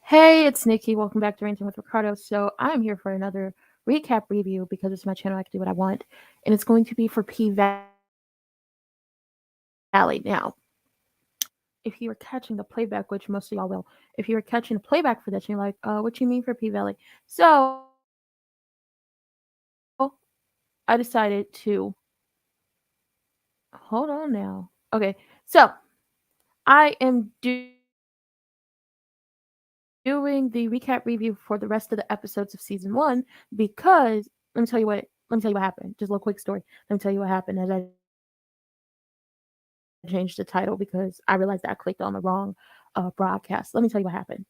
Hey, it's Nikki. Welcome back to Ranting with Ricardo. So I'm here for another recap review because it's my channel. I can do what I want, and it's going to be for P Valley. Now, if you were catching the playback, which most of y'all will, if you were catching the playback for this, and you're like, what you mean for P Valley? So I decided to hold on now. Okay, so I am doing the recap review for the rest of the episodes of season one because let me tell you what happened. Just a little quick story. Let me tell you what happened as I changed the title because I realized that I clicked on the wrong broadcast. Let me tell you what happened.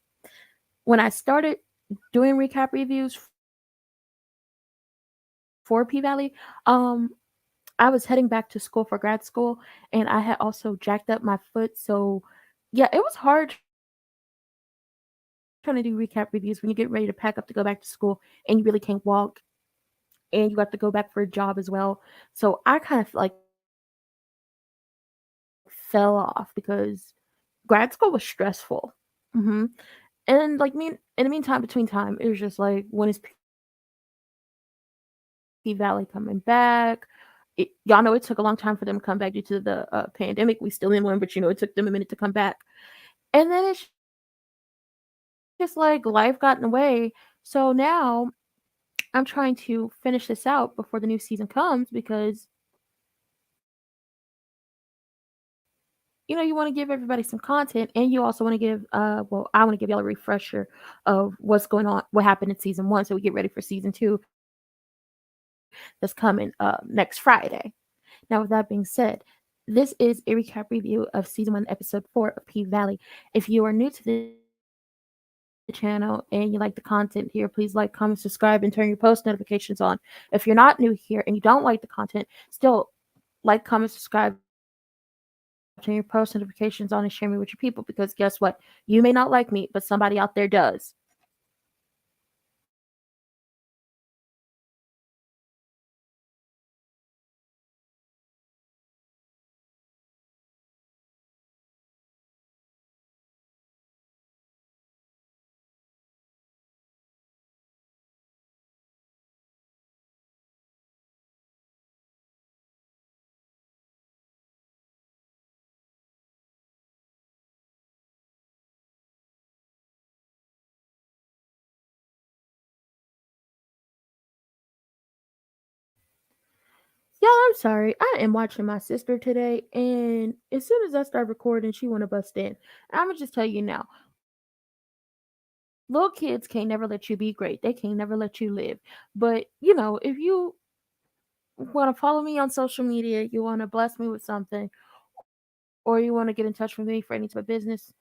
When I started doing recap reviews for P Valley, I was heading back to school for grad school, and I had also jacked up my foot. So, yeah, it was hard trying to do recap reviews when you get ready to pack up to go back to school and you really can't walk and you got to go back for a job as well. So I kind of like fell off because grad school was stressful. hmm And like me, in the meantime, between time, it was just like, when is P Valley coming back? Y'all know it took a long time for them to come back due to the pandemic. We still in one, but it took them a minute to come back. And then it's just like life got in the way. So now I'm trying to finish this out before the new season comes because you want to give everybody some content, and you also want to give I want to give y'all a refresher of what's going on, what happened in season one, so we get ready for season two that's coming next Friday. Now, with that being said, this is a recap review of season one, episode 4 of P Valley. If you are new to the channel and you like the content here, please like, comment, subscribe, and turn your post notifications on. If you're not new here and you don't like the content, still like, comment, subscribe, turn your post notifications on, and share me with your people, because guess what? You may not like me, but somebody out there does. Y'all, I'm sorry. I am watching my sister today, and as soon as I start recording, she want to bust in. I'm gonna just tell you now, little kids can't never let you be great. They can't never let you live. But if you want to follow me on social media, you want to bless me with something, or you want to get in touch with me for any type of business,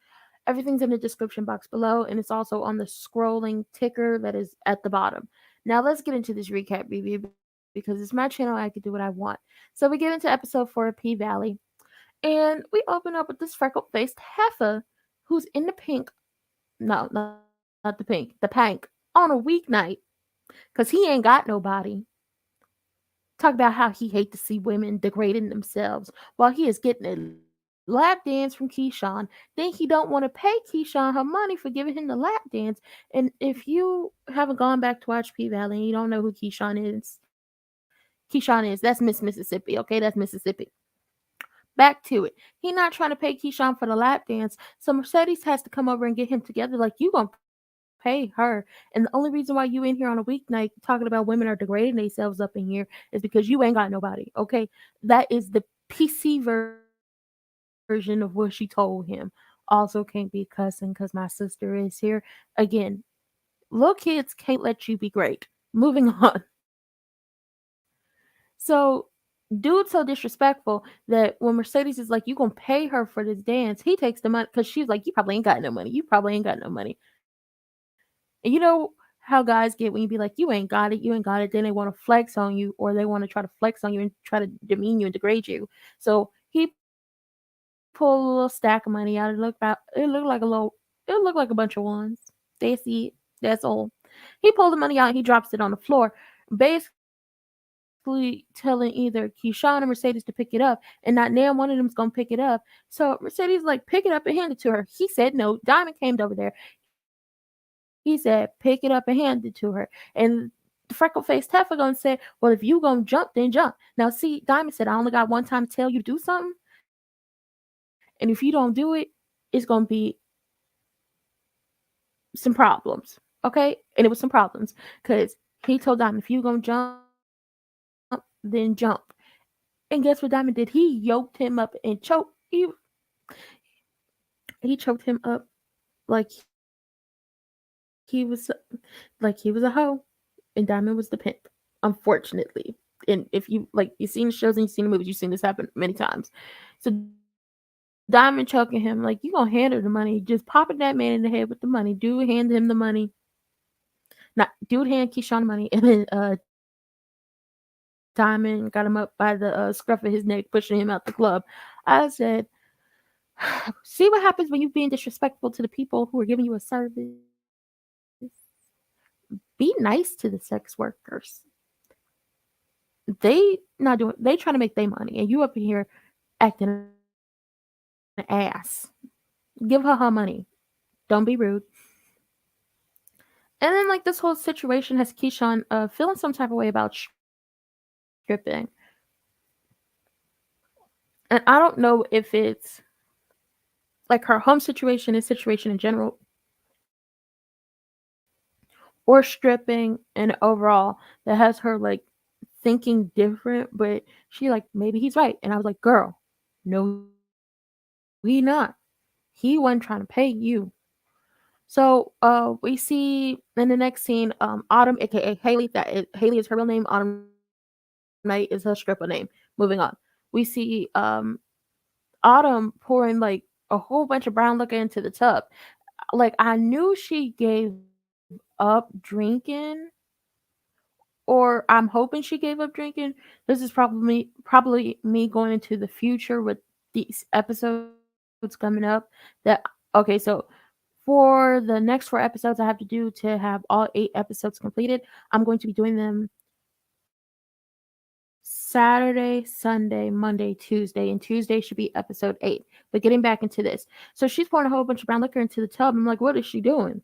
everything's in the description box below, and it's also on the scrolling ticker that is at the bottom. Now let's get into this recap review because it's my channel. I can do what I want. So we get into episode 4 of P Valley, and we open up with this freckled faced heifer who's in the pink. No, not the pink, the pank on a weeknight because he ain't got nobody. Talk about how he hate to see women degrading themselves while he is getting a lap dance from Keyshawn. Then he don't want to pay Keyshawn her money for giving him the lap dance. And if you haven't gone back to watch P Valley and you don't know who Keyshawn is, that's Miss Mississippi, okay? That's Mississippi. Back to it. He not trying to pay Keyshawn for the lap dance, so Mercedes has to come over and get him together like, you gonna pay her. And the only reason why you in here on a weeknight talking about women are degrading themselves up in here is because you ain't got nobody. Okay, that is the PC version of what she told him. Also, can't be cussing because my sister is here. Again, little kids can't let you be great. Moving on. So, dude, so disrespectful that when Mercedes is like, you gonna pay her for this dance, he takes the money because she's like, you probably ain't got no money. You probably ain't got no money. And you know how guys get when you be like, you ain't got it, you ain't got it. Then they want to flex on you, or they want to try to flex on you and try to demean you and degrade you. So he pulled a little stack of money out. It looked like a bunch of ones. That's it. That's all. He pulled the money out and he drops it on the floor, basically telling either Keyshawn or Mercedes to pick it up, and not now one of them's gonna pick it up. So Mercedes like, pick it up and hand it to her. He said no. Diamond came over there. He said, pick it up and hand it to her. And the freckle faced heifer gonna say, well, if you gonna jump, then jump. Now, see, Diamond said, I only got one time to tell you to do something. And if you don't do it, it's gonna be some problems. Okay? And it was some problems. Cause he told Diamond, if you gonna jump, then jump. And guess what Diamond did? He yoked him up and choked. He choked him up like he was like he was a hoe, and Diamond was the pimp. Unfortunately, and if you like, you've seen the shows and you've seen the movies, you've seen this happen many times. So Diamond choking him like, you gonna hand her the money? Just popping that man in the head with the money. Dude hand him the money. Not dude hand Keyshawn the money, and then Diamond got him up by the scruff of his neck, pushing him out the club. I said, see what happens when you being disrespectful to the people who are giving you a service. Be nice to the sex workers. They trying to make their money, and you up in here acting an ass. Give her her money. Don't be rude. And then like this whole situation has Keyshawn feeling some type of way about stripping. And I don't know if it's like her home situation and situation in general, or stripping and overall, that has her like thinking different, but she like, maybe he's right. And I was like, girl, no, he not. He wasn't trying to pay you. So we see in the next scene, Autumn, aka Haley, Haley is her real name. Autumn Night is her stripper name. Moving on. We see Autumn pouring like a whole bunch of brown liquor into the tub. Like I knew she gave up drinking, or I'm hoping she gave up drinking. This is probably me going into the future with these episodes coming up. That okay, so for the next 4 episodes I have to do to have all 8 episodes completed, I'm going to be doing them Saturday, Sunday, Monday, Tuesday, and Tuesday should be episode 8. But getting back into this. So she's pouring a whole bunch of brown liquor into the tub. I'm like, what is she doing?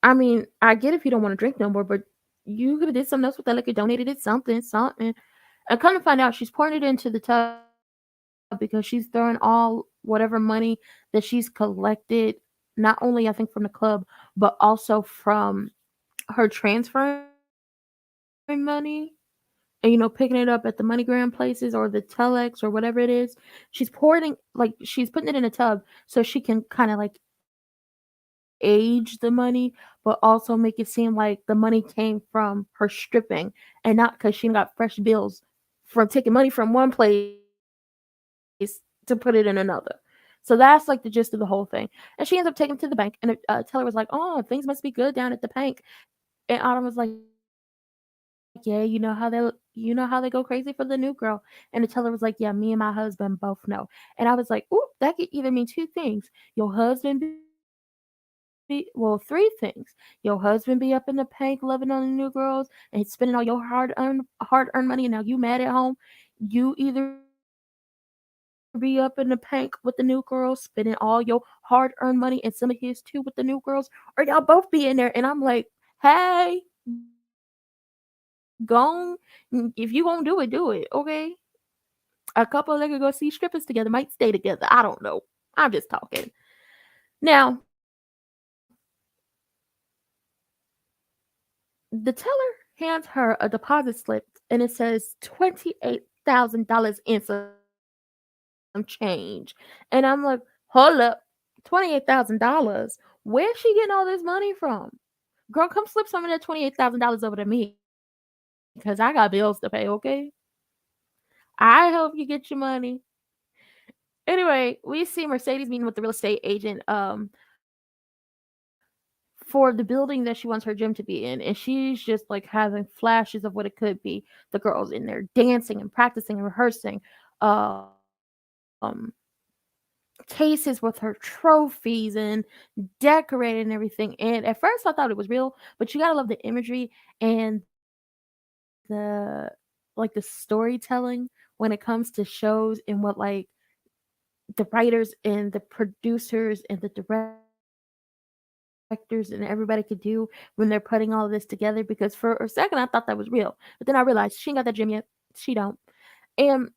I mean, I get if you don't want to drink no more, but you could have did something else with that liquor, donated it, something. And come to find out, she's pouring it into the tub because she's throwing all whatever money that she's collected, not only I think from the club, but also from her transferring money and picking it up at the MoneyGram places or the Telex or whatever it is. She's she's putting it in a tub so she can kind of like age the money, but also make it seem like the money came from her stripping and not because she got fresh bills from taking money from one place to put it in another. So that's like the gist of the whole thing. And she ends up taking it to the bank, and the teller was like, "Oh, things must be good down at the bank." And Autumn was like, "Yeah, you know how they go crazy for the new girl." And the teller was like, "Yeah, me and my husband both know." And I was like, "Ooh, that could either mean 2 things. Your husband be well, 3 things. Your husband be up in the bank loving on the new girls and he's spending all your hard earned money, and now you mad at home. You either be up in the bank with the new girls, spending all your hard earned money and some of his too with the new girls, or y'all both be in there. And I'm like, hey, gone. If you gonna do it, do it, okay? A couple that could go see strippers together might stay together. I don't know. I'm just talking. Now, the teller hands her a deposit slip and it says $28,000 and some change. And I'm like, hold up, $28,000? Where's she getting all this money from? Girl, come slip some of that $28,000 over to me because I got bills to pay, okay? I help you get your money. Anyway, we see Mercedes meeting with the real estate agent for the building that she wants her gym to be in, and she's just like having flashes of what it could be. The girls in there dancing and practicing and rehearsing. Um Cases with her trophies and decorating and everything. And at first I thought it was real, but you gotta love the imagery and the storytelling when it comes to shows and what like the writers and the producers and the directors directors and everybody could do when they're putting all of this together, because for a second I thought that was real. But then I realized she ain't got that gym yet. She don't. And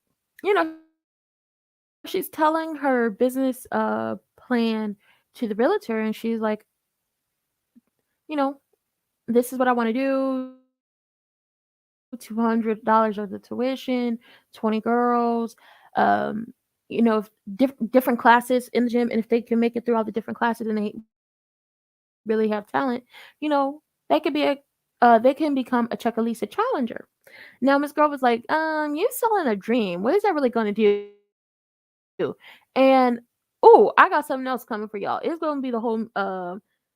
she's telling her business plan to the realtor, and she's like, you know, this is what I want to do. $200 of the tuition, 20 girls, um, if different classes in the gym, and if they can make it through all the different classes and they really have talent, they could be they can become a Chuckalisa challenger. Now Miss Girl was like, you selling a dream. What is that really gonna do? And I got something else coming for y'all. It's gonna be the whole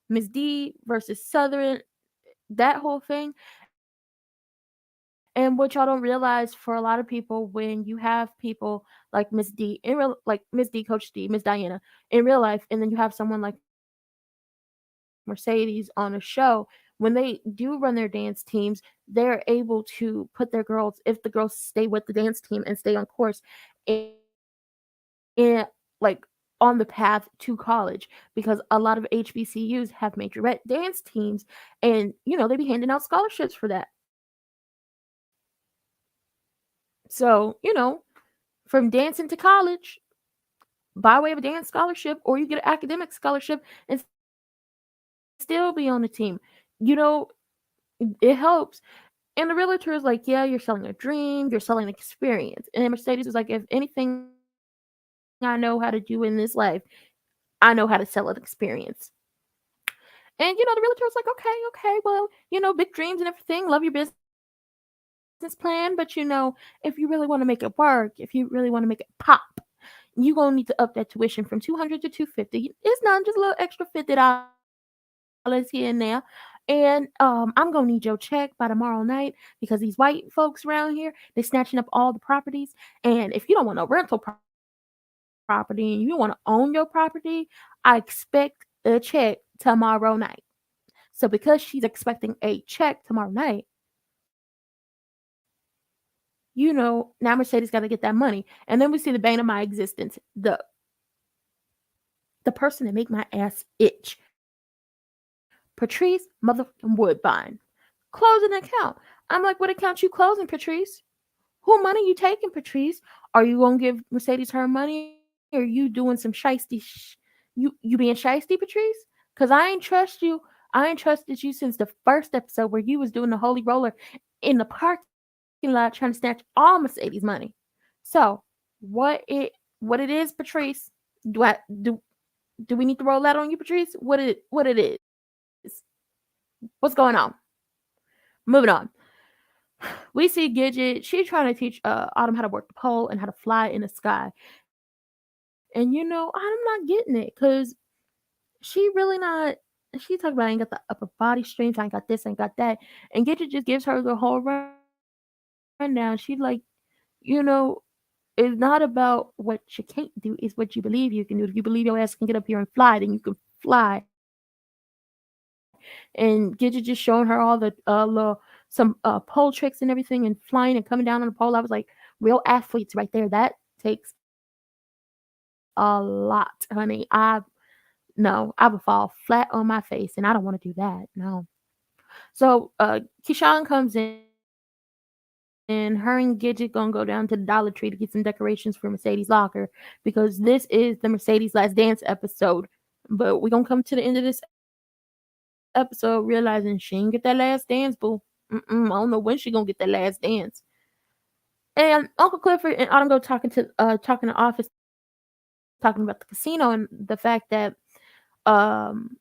Miss D versus Southern, that whole thing. And what y'all don't realize, for a lot of people, when you have people like Miss D in real, like Miss D, Coach D, Miss Diana in real life, and then you have someone like Mercedes on a show, when they do run their dance teams, they're able to put their girls, if the girls stay with the dance team and stay on course, and like on the path to college, because a lot of HBCUs have majorette dance teams, and they be handing out scholarships for that. So, from dancing to college, by way of a dance scholarship, or you get an academic scholarship and still be on the team. You know, it helps. And the realtor is like, yeah, you're selling a dream, you're selling an experience. And then Mercedes was like, if anything I know how to do in this life, I know how to sell an experience. And the realtor was like, okay, well, big dreams and everything, love your business plan, but if you really want to make it work, if you really want to make it pop, you gonna need to up that tuition from 200 to 250. It's not just a little extra $50 here and there. And I'm gonna need your check by tomorrow night, because these white folks around here, they snatching up all the properties. And if you don't want no rental property and you want to own your property, I expect a check tomorrow night. So because she's expecting a check tomorrow night, now Mercedes got to get that money. And then we see the bane of my existence, the person that make my ass itch, Patrice motherfucking Woodbine, closing an account. I'm like, what account you closing, Patrice? Who money you taking, Patrice? Are you gonna give Mercedes her money, or are you doing some you being shiesty, Patrice? Cause I ain't trust you. I ain't trusted you since the first episode where you was doing the holy roller in the parking lot trying to snatch all Mercedes money. So what it is, Patrice? Do we need to roll that on you, Patrice? What it is? What's going on? Moving on. We see Gidget. She's trying to teach Autumn how to work the pole and how to fly in the sky. And I'm not getting it, because she really not. She talking about I ain't got the upper body strength. I ain't got this. I ain't got that. And Gidget just gives her the whole rundown. She's like, it's not about what you can't do. It's what you believe you can do. If you believe your ass can get up here and fly, then you can fly. And Gidget just showing her all some pole tricks and everything and flying and coming down on the pole. I was like, real athletes right there. That takes a lot, honey. I would fall flat on my face, and I don't want to do that. No. So Keyshawn comes in. Her and Gidget gonna go down to the Dollar Tree to get some decorations for Mercedes' locker, because this is the Mercedes Last Dance episode. But we're gonna come to the end of this episode realizing she didn't get that last dance, boo. I don't know when she gonna get that last dance. And Uncle Clifford and Autumn go talking to Office, talking about the casino and the fact that um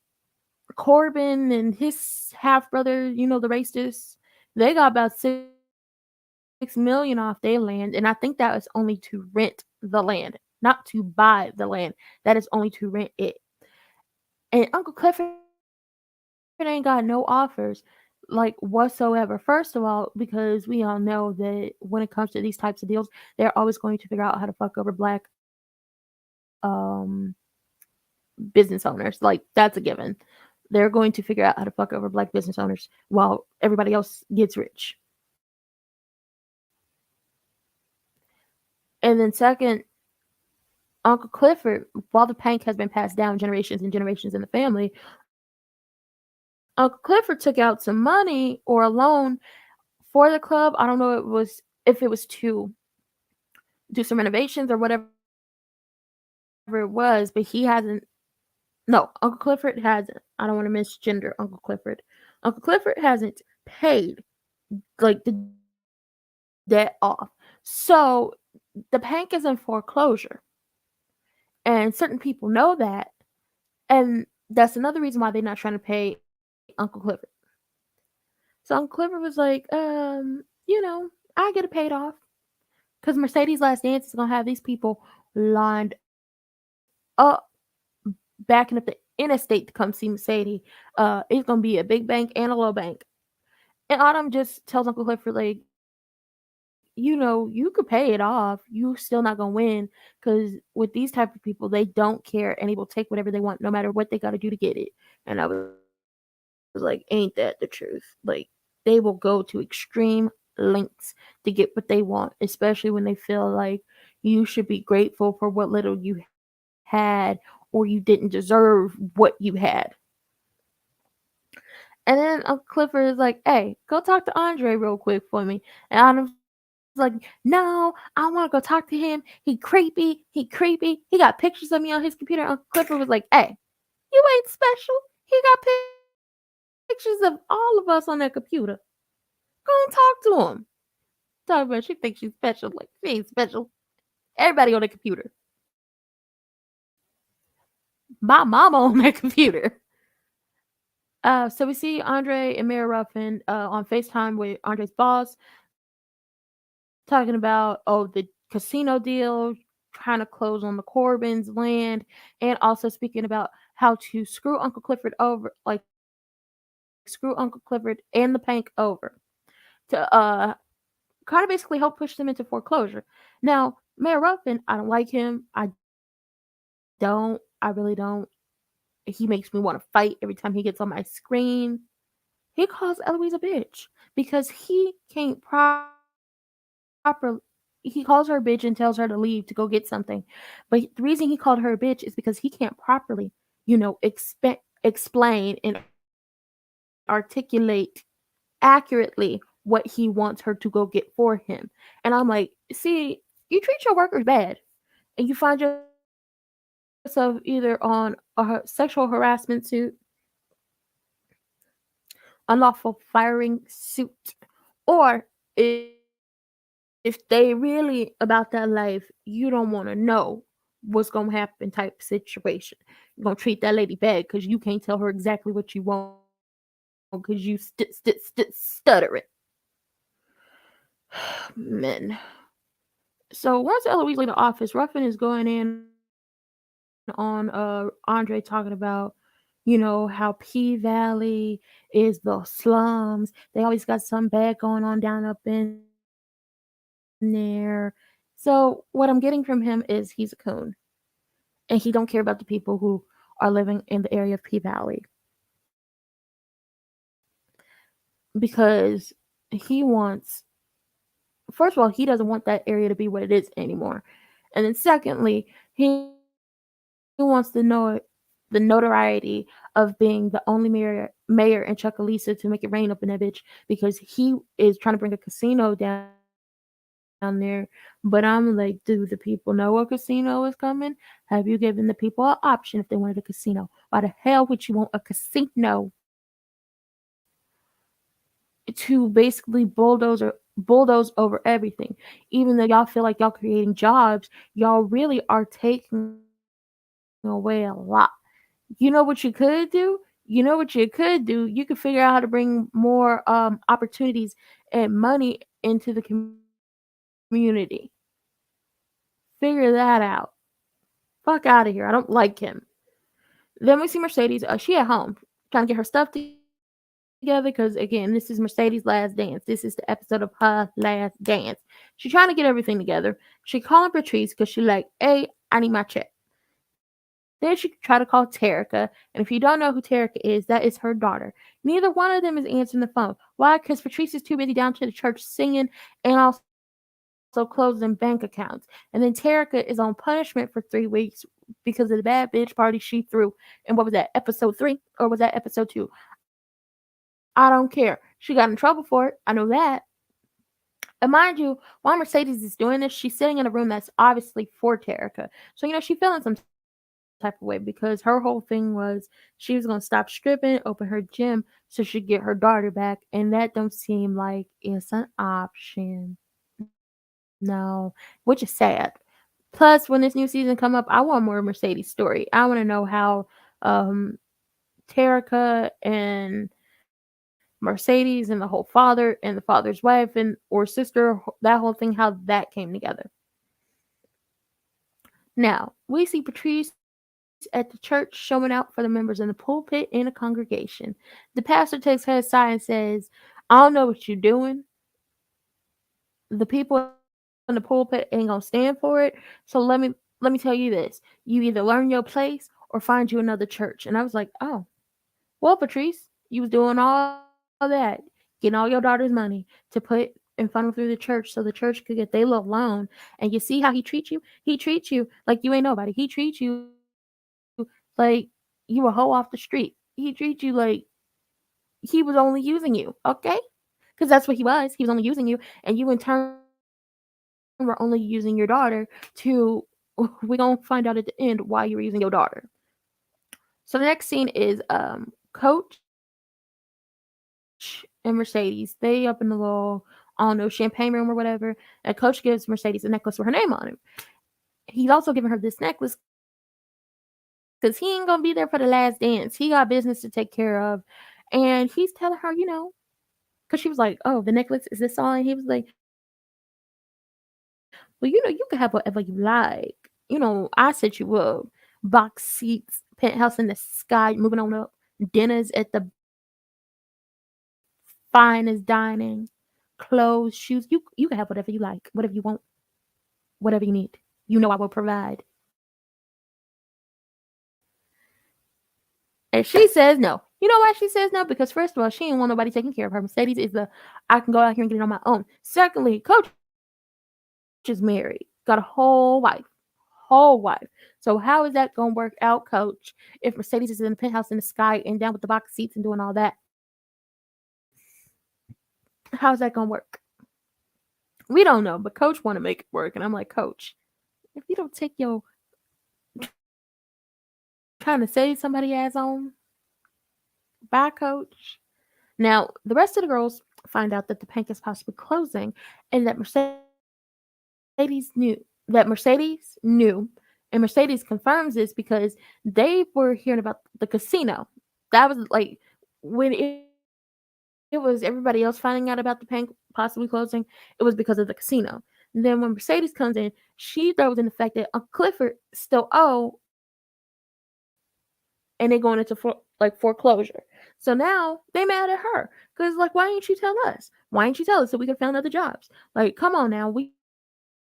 Corbin and his half brother, the racist, they got about 6 million off their land, and I think that was only to rent the land, not to buy the land. That is only to rent it. And Uncle Clifford ain't got no offers, like whatsoever. First of all, because we all know that when it comes to these types of deals, they're always going to figure out how to fuck over business owners. Like that's a given. They're going to figure out how to fuck over black business owners while everybody else gets rich. And then second, Uncle Clifford, while the pank has been passed down generations and generations in the family, Uncle Clifford took out some money or a loan for the club. I don't know if it was to do some renovations or whatever it was, but he hasn't. No, Uncle Clifford hasn't. I don't want to misgender Uncle Clifford. Uncle Clifford hasn't paid like the debt off. So the bank is in foreclosure, and certain people know that, and that's another reason why they're not trying to pay Uncle Clifford. So Uncle Clifford was like, I get it paid off because Mercedes Last Dance is gonna have these people lined up backing up the interstate to come see Mercedes. It's gonna be a big bank and a little bank. And Autumn just tells Uncle Clifford, like, you could pay it off. You still not gonna win because with these type of people, they don't care and they will take whatever they want, no matter what they gotta do to get it. And I was like, ain't that the truth? Like, they will go to extreme lengths to get what they want, especially when they feel like you should be grateful for what little you had or you didn't deserve what you had. And then Uncle Clifford is like, hey, go talk to Andre real quick for me. And Autumn's like, no, I want to go talk to him. He creepy. He got pictures of me on his computer. Uncle Clifford was like, hey, you ain't special. He got pictures of all of us on that computer. Go and talk to him. Talk about she thinks she's special. Like, she ain't special. Everybody on that computer. My mama on that computer. So we see Andre and Mayor Ruffin on FaceTime with Andre's boss, talking about the casino deal, trying to close on the Corbins' land, and also speaking about how to screw Uncle Clifford over, like screw Uncle Clifford and the bank over, to kind of basically help push them into foreclosure. Now, Mayor Ruffin, I don't like him. I really don't. He makes me want to fight every time he gets on my screen. He calls Eloise a bitch because he can't proper. He calls her a bitch and tells her to leave to go get something. But the reason he called her a bitch is because he can't properly, explain and articulate accurately what he wants her to go get for him. And I'm like, see, you treat your workers bad and you find yourself either on a sexual harassment suit, unlawful firing suit, or if they really about that life, you don't want to know what's gonna happen type situation. You're gonna treat that lady bad because you can't tell her exactly what you want because you stuttering. Men. So once Eloise leaves the office, Ruffin is going in on Andre talking about, how P Valley is the slums. They always got some bad going on down up in there. So what I'm getting from him is he's a coon and he don't care about the people who are living in the area of P Valley because he wants, first of all, he doesn't want that area to be what it is anymore. And then secondly, he wants the notoriety of being the only mayor in Chucalissa to make it rain up in that bitch because he is trying to bring a casino down there. But I'm like, do the people know a casino is coming? Have you given the people an option if they wanted a casino? Why the hell would you want a casino to basically bulldoze over everything? Even though y'all feel like y'all creating jobs, y'all really are taking away a lot. You know what you could do? You could figure out how to bring more opportunities and money into the community. Figure that out. Fuck out of here. I don't like him. Then we see Mercedes. She at home trying to get her stuff together because again, this is Mercedes' last dance. This is the episode of her last dance. She's trying to get everything together. She calling Patrice because she like, hey, I need my check. Then she try to call Terica, and if you don't know who Terica is, that is her daughter. Neither one of them is answering the phone. Why? Because Patrice is too busy down to the church singing and also closing bank accounts. And then Terica is on punishment for 3 weeks because of the bad bitch party she threw. And what was that, episode 3? Or was that episode 2? I don't remember. I don't care. She got in trouble for it. I know that. And mind you, while Mercedes is doing this, she's sitting in a room that's obviously for Terica. So, she's feeling some type of way because her whole thing was she was going to stop stripping, open her gym so she could get her daughter back. And that don't seem like it's an option. No, which is sad. Plus, when this new season come up, I want more Mercedes story. I want to know how um Terica and Mercedes and the whole father and the father's wife and or sister, that whole thing, how that came together. Now, we see Patrice at the church showing out for the members in the pulpit in a congregation. The pastor takes her aside and says, I don't know what you're doing. The people in the pulpit ain't gonna stand for it. So let me tell you this. You either learn your place or find you another church. And I was like, oh, well, Patrice, you was doing all that, getting all your daughter's money to put and funnel through the church so the church could get their little loan. And you see how he treats you? He treats you like you ain't nobody. He treats you like you a hoe off the street. He treats you like he was only using you, okay? Because that's what he was. He was only using you, and you in turn were only using your daughter to. We gonna find out at the end why you were using your daughter. So the next scene is Coach and Mercedes. They up in the little, I don't know, champagne room or whatever. And Coach gives Mercedes a necklace with her name on it. He's also giving her this necklace because he ain't gonna be there for the last dance. He got business to take care of. And he's telling her, because she was like, "Oh, the necklace is this all?" And he was like, "Well, you can have whatever you like. I set you up. Box seats, penthouse in the sky, moving on up, dinners at the finest dining, clothes, shoes. You can have whatever you like, whatever you want, whatever you need. I will provide." And she says no. You know why she says no? Because first of all, she ain't want nobody taking care of her. Mercedes is the I can go out here and get it on my own. Secondly, Coach is married, got a whole wife. So how is that gonna work out, Coach? If Mercedes is in the penthouse in the sky and down with the box seats and doing all that? How's that gonna work? We don't know, but Coach want to make it work, and I'm like, Coach, if you don't take your trying to save somebody ass on, bye, Coach. Now, the rest of the girls find out that the bank is possibly closing and that Mercedes knew, and Mercedes confirms this because they were hearing about the casino. That was like when it was everybody else finding out about the bank possibly closing, it was because of the casino. Then when Mercedes comes in, she throws in the fact that Uncle Clifford still owe, and they're going into foreclosure. So now they mad at her because like, why didn't you tell us? Why didn't you tell us so we could find other jobs? Like, come on now, we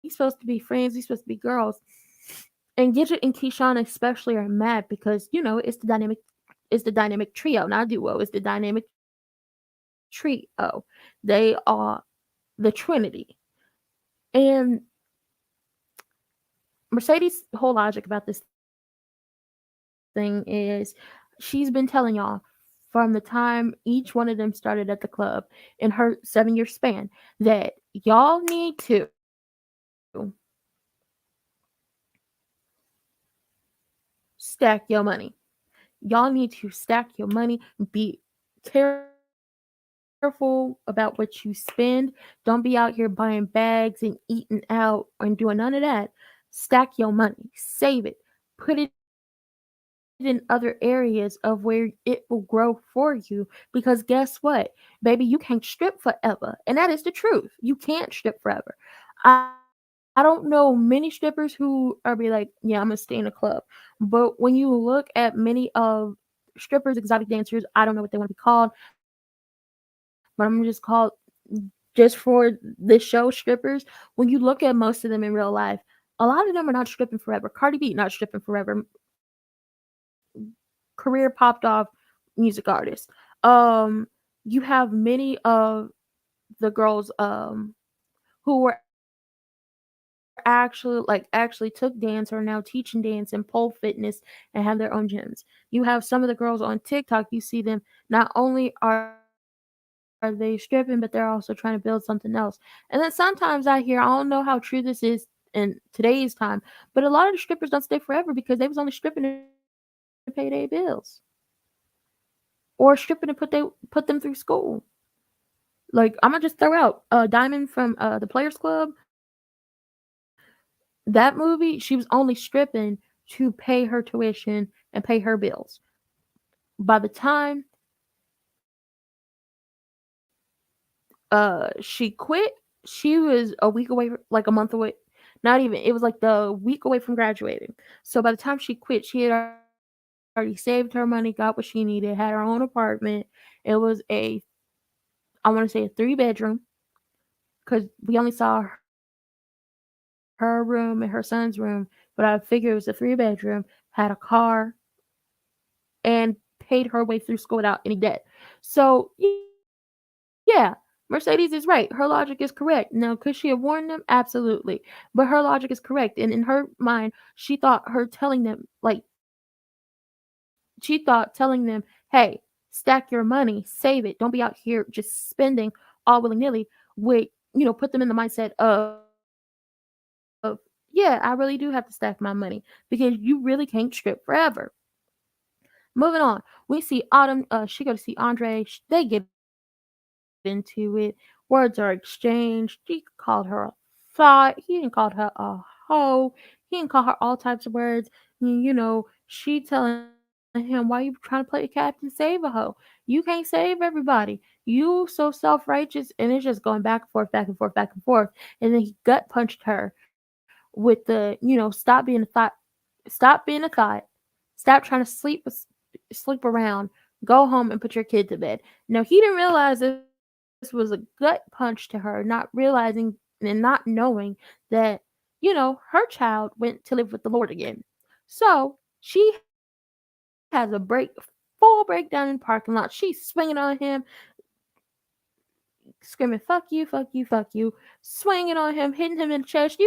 supposed to be friends, we supposed to be girls. And Gidget and Keyshawn especially are mad because it's the dynamic trio, not duo. It's the dynamic trio. They are the Trinity. And Mercedes' whole logic about this thing is she's been telling y'all from the time each one of them started at the club in her 7-year span that y'all need to stack your money. Y'all need to stack your money, be careful about what you spend. Don't be out here buying bags and eating out and doing none of that. Stack your money, save it, put it in other areas of where it will grow for you. Because guess what? Baby, you can't strip forever. And that is the truth. You can't strip forever. I don't know many strippers who are be like, yeah, I'm gonna stay in a club. But when you look at many of strippers, exotic dancers, I don't know what they want to be called, but I'm gonna just call just for this show strippers. When you look at most of them in real life, a lot of them are not stripping forever. Cardi B not stripping forever. Career popped off music artist. You have many of the girls who were actually actually took dance or are now teaching dance and pole fitness and have their own gyms. You have some of the girls on TikTok, you see them not only are they are they stripping, but they're also trying to build something else. And then sometimes I hear, I don't know how true this is in today's time, but a lot of the strippers don't stay forever because they was only stripping to pay their bills or stripping to put them through school. Like I'm gonna just throw out Diamond from the Players Club. That movie, she was only stripping to pay her tuition and pay her bills. By the time she quit, she was a week away, like a month away. Not even. It was like the week away from graduating. So by the time she quit, she had already saved her money, got what she needed, had her own apartment. It was a, I want to say, a 3 bedroom because we only saw her room and her son's room, but I figure it was a 3 bedroom. Had a car and paid her way through school without any debt. So yeah, Mercedes is right. Her logic is correct. Now, could she have warned them? Absolutely. But her logic is correct. And in her mind, she thought her telling them, like, she thought telling them, hey, stack your money, save it, don't be out here just spending all willy nilly, would, put them in the mindset of, yeah, I really do have to stack my money because you really can't strip forever. Moving on, we see Autumn. She go to see Andre. They get into it. Words are exchanged. She called her a thought. He didn't call her a hoe. He didn't call her all types of words. She telling him, "Why you trying to play Captain Save a hoe? You can't save everybody. You so self righteous." And it's just going back and forth, back and forth, back and forth, back and forth. And then he gut punched her with the, stop being a thought, stop being a thought, stop trying to sleep around, go home and put your kid to bed. Now he didn't realize this was a gut punch to her, not realizing and not knowing that, her child went to live with the Lord again. So she has full breakdown in the parking lot. She's swinging on him, screaming, fuck you, fuck you, fuck you, swinging on him, hitting him in the chest.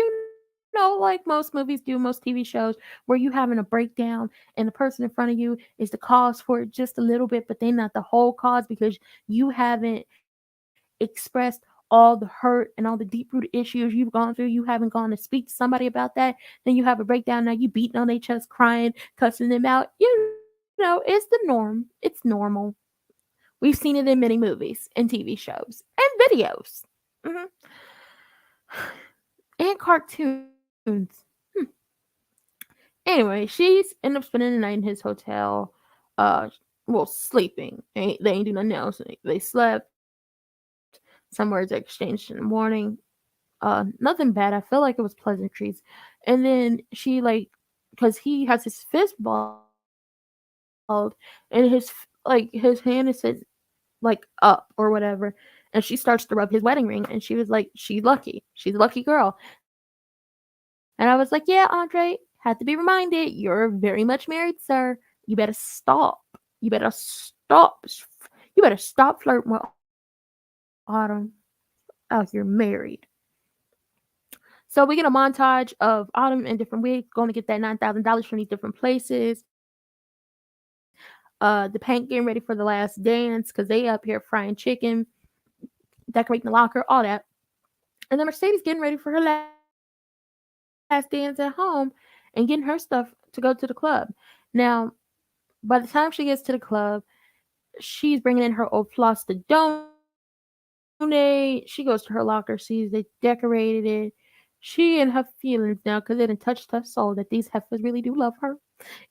Like most movies do, most TV shows, where you having a breakdown and the person in front of you is the cause for it just a little bit, but they not the whole cause because you haven't expressed all the hurt and all the deep rooted issues you've gone through. You haven't gone to speak to somebody about that. Then you have a breakdown. Now you beating on their chest, crying, cussing them out. It's the norm. It's normal. We've seen it in many movies and TV shows and videos. hmm And cartoons. Anyway, she's ended up spending the night in his hotel. Sleeping. They ain't do nothing else. They slept. Some words exchanged in the morning. Nothing bad. I feel like it was pleasantries. And then she because he has his fist balled, and his hand is set up or whatever, and she starts to rub his wedding ring, and she was like, she's lucky. She's a lucky girl. And I was like, yeah, Andre, had to be reminded, you're very much married, sir. You better stop. You better stop. You better stop flirting with Autumn out here married. So we get a montage of Autumn in different wigs going to get that $9,000 from these different places. The Pank getting ready for the last dance because they up here frying chicken, decorating the locker, all that. And then Mercedes getting ready for her last dance at home and getting her stuff to go to the club. Now, by the time she gets to the club, she's bringing in her old floss to donate. She goes to her locker, sees they decorated it. She in her feelings now because it done touched her soul that these heifers really do love her.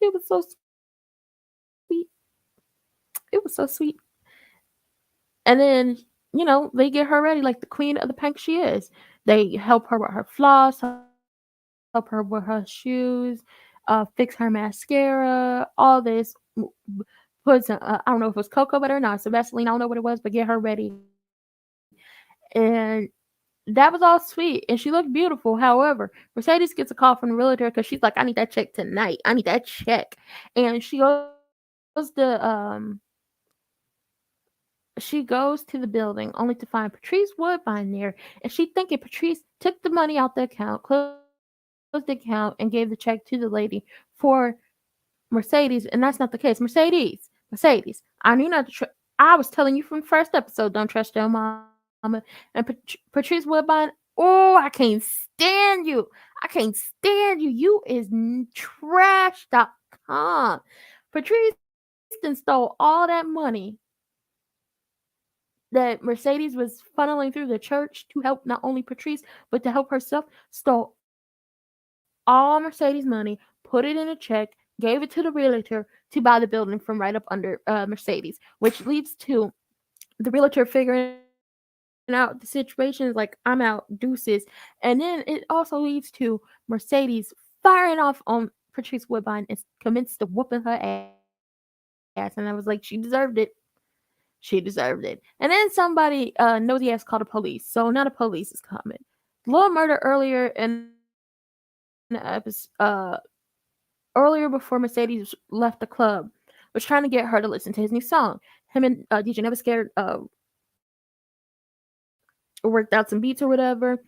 It was so sweet. It was so sweet. And then, they get her ready like the queen of the Pank she is. They help her with her floss, help her with her shoes, fix her mascara, all this. Put some, I don't know if it was cocoa butter or not, so Vaseline, I don't know what it was, but get her ready. And that was all sweet, and she looked beautiful. However, Mercedes gets a call from the realtor because she's like, I need that check tonight. I need that check. And she goes to the building only to find Patrice Woodbine there, and she thinking Patrice took the money out the account, closed the account, and gave the check to the lady for Mercedes, and that's not the case. Mercedes, I knew not to. I was telling you from the first episode, don't trust your mama. And Patrice Woodbine, oh, I can't stand you. I can't stand you. You is trash.com. Patrice then stole all that money that Mercedes was funneling through the church to help not only Patrice, but to help herself, stole all Mercedes' money, put it in a check, gave it to the realtor to buy the building from right up under Mercedes, which leads to the realtor figuring out the situation is like, I'm out, deuces. And then it also leads to Mercedes firing off on Patrice Woodbine and commenced to whooping her ass. And I was like, she deserved it. She deserved it. And then somebody, nosy ass called the police. So now the police is coming. Little murder earlier in the earlier before Mercedes left the club, was trying to get her to listen to his new song. Him and DJ Never Scared worked out some beats or whatever,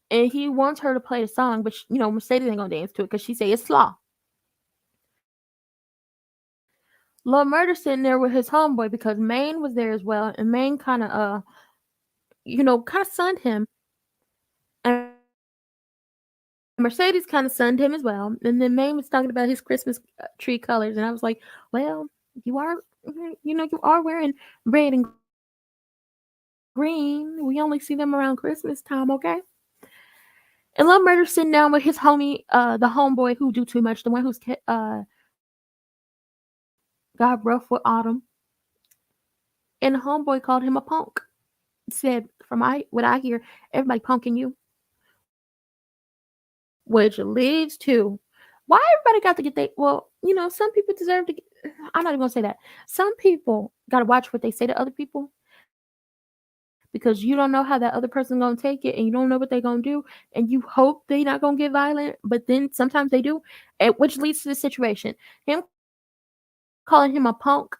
and he wants her to play the song, but Mercedes ain't gonna dance to it because she say it's slaw. Lil Murder sitting there with his homeboy because Maine was there as well, and Maine kind of sunned him, and Mercedes kind of sunned him as well. And then Maine was talking about his Christmas tree colors, and I was like, well, you are wearing red and green. We only see them around Christmas time, okay? And Lil Murder sitting down with his homie, the homeboy who do too much, the one who's got rough with Autumn. And the homeboy called him a punk. Said, what I hear, everybody punking you. Which leads to why everybody got to get some people deserve to get, I'm not even gonna say that. Some people gotta watch what they say to other people because you don't know how that other person's gonna take it and you don't know what they're gonna do, and you hope they not gonna get violent, but then sometimes they do, which leads to the situation. Him calling him a punk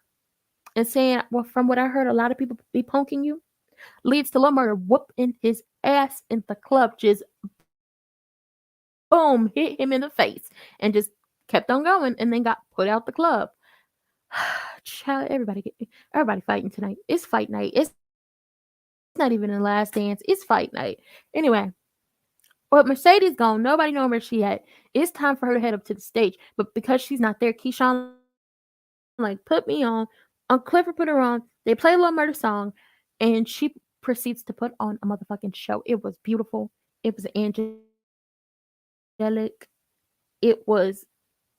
and saying, well, from what I heard, a lot of people be punking you, leads to Lil Murder whooping his ass in the club, just boom, hit him in the face, and just kept on going, and then got put out the club. Child, everybody fighting tonight. It's fight night. It's not even the last dance. It's fight night. Anyway, but Mercedes gone. Nobody know where she at. It's time for her to head up to the stage. But because she's not there, Keyshawn like put me on. Clifford put her on. They play a Lil Murder song, and she proceeds to put on a motherfucking show. It was beautiful. It was angelic. It was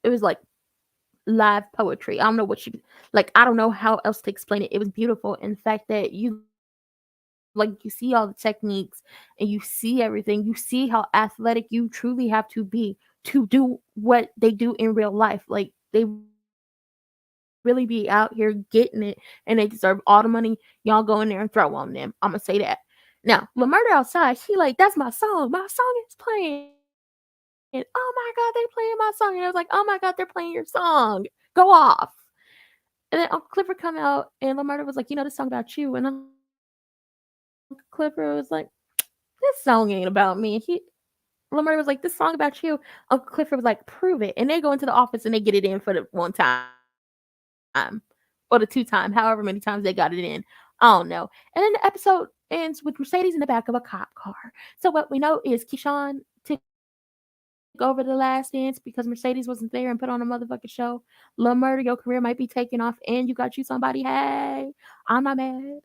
like live poetry. I don't know what I don't know how else to explain it. It was beautiful. And the fact that you see all the techniques and you see everything. You see how athletic you truly have to be to do what they do in real life. Like they really be out here getting it and they deserve all the money y'all go in there and throw on them. I'm gonna say that. Now, Lamurda outside, he like, that's my song. My song is playing. Oh my god, they playing my song. And I was like, oh my god, they're playing your song. Go off. And then Uncle Clifford come out and Lamurda was like, this song about you. And Uncle Clifford was like, this song ain't about me. Lamurda was like, this song about you. Uncle Clifford was like, prove it. And they go into the office and they get it in for the one time. Or the two time, however many times they got it in. I don't know. And then the episode ends with Mercedes in the back of a cop car. So what we know is Keyshawn took over the last dance because Mercedes wasn't there and put on a motherfucking show. Lil Murder, your career might be taking off and you got you somebody. Hey, I'm not mad.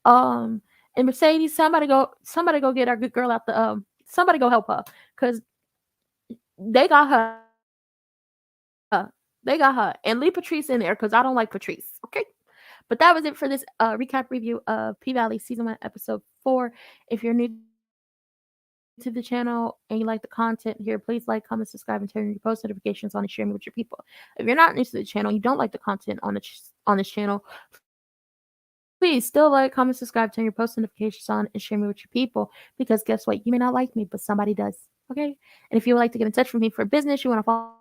And Mercedes, somebody go get our good girl out the somebody go help her because they got her. They got her. And leave Patrice in there because I don't like Patrice. Okay. But that was it for this recap review of P Valley Season 1, Episode 4. If you're new to the channel and you like the content here, please like, comment, subscribe, and turn your post notifications on and share me with your people. If you're not new to the channel and you don't like the content on this channel, please still like, comment, subscribe, turn your post notifications on, and share me with your people. Because guess what? You may not like me, but somebody does. Okay? And if you would like to get in touch with me for business, you want to follow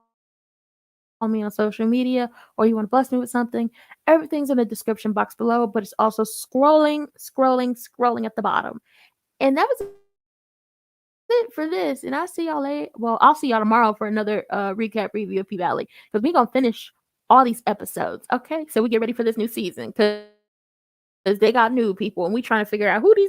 me on social media, or you want to bless me with something, everything's in the description box below, but it's also scrolling, scrolling at the bottom. And that was it for this. And I'll see y'all later. Well, I'll see y'all tomorrow for another recap review of P Valley because we gonna finish all these episodes. Okay, so we get ready for this new season because they got new people, and we trying to figure out who these